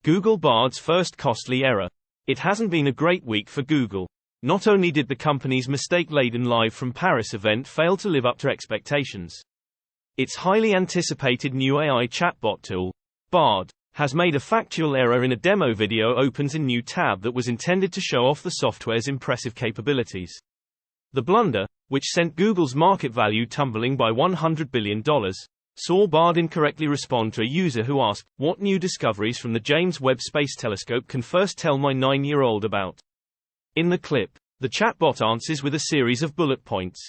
Google Bard's first costly error. It hasn't been a great week for Google. Not only did the company's mistake-laden Live from Paris event fail to live up to expectations, its highly anticipated new AI chatbot tool, Bard, has made a factual error in a demo video opens in new tab that was intended to show off the software's impressive capabilities. The blunder, which sent Google's market value tumbling by $100 billion, saw Bard incorrectly respond to a user who asked, "What new discoveries from the James Webb Space Telescope can first tell my 9-year-old about?" In the clip, the chatbot answers with a series of bullet points,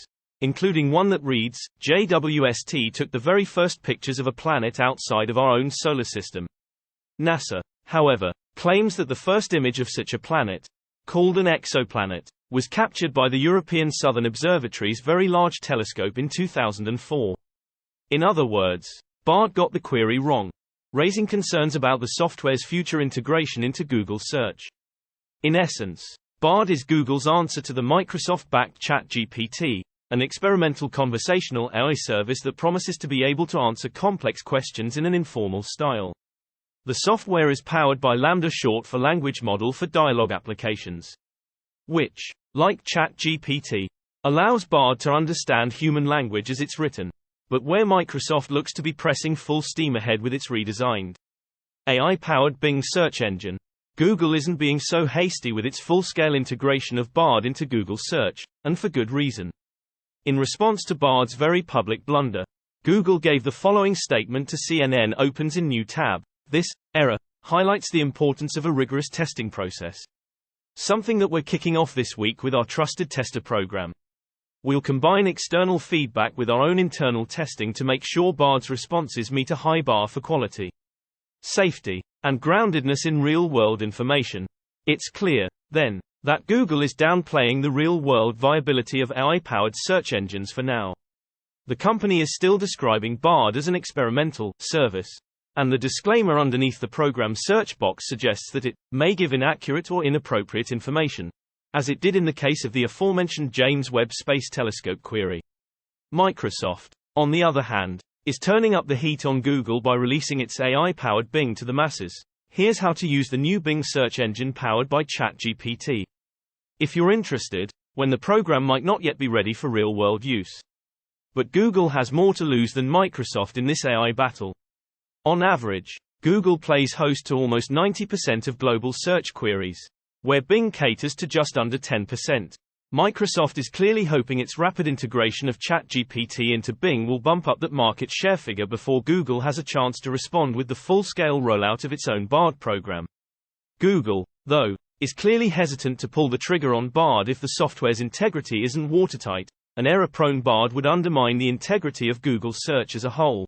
including one that reads, "JWST took the very first pictures of a planet outside of our own solar system." NASA, however, claims that the first image of such a planet, called an exoplanet, was captured by the European Southern Observatory's Very Large Telescope in 2004. In other words, Bard got the query wrong, raising concerns about the software's future integration into Google search. In essence, Bard is Google's answer to the Microsoft-backed ChatGPT, an experimental conversational AI service that promises to be able to answer complex questions in an informal style. The software is powered by Lambda, short for Language Model for Dialogue Applications, which, like ChatGPT, allows Bard to understand human language as it's written. But where Microsoft looks to be pressing full steam ahead with its redesigned AI-powered Bing search engine, Google isn't being so hasty with its full-scale integration of Bard into Google Search, and for good reason. In response to Bard's very public blunder, Google gave the following statement to CNN opens in new tab. "This error highlights the importance of a rigorous testing process. Something that we're kicking off this week with our trusted tester program. We'll combine external feedback with our own internal testing to make sure Bard's responses meet a high bar for quality, safety, and groundedness in real-world information." It's clear, then, that Google is downplaying the real-world viability of AI-powered search engines for now. The company is still describing Bard as an experimental service, and the disclaimer underneath the program search box suggests that it may give inaccurate or inappropriate information, as it did in the case of the aforementioned James Webb Space Telescope query. Microsoft, on the other hand, is turning up the heat on Google by releasing its AI-powered Bing to the masses. Here's how to use the new Bing search engine powered by ChatGPT. If you're interested, when the program might not yet be ready for real-world use. But Google has more to lose than Microsoft in this AI battle. On average, Google plays host to almost 90% of global search queries, where Bing caters to just under 10%. Microsoft is clearly hoping its rapid integration of ChatGPT into Bing will bump up that market share figure before Google has a chance to respond with the full-scale rollout of its own Bard program. Google, though, is clearly hesitant to pull the trigger on Bard if the software's integrity isn't watertight. An error-prone Bard would undermine the integrity of Google search as a whole.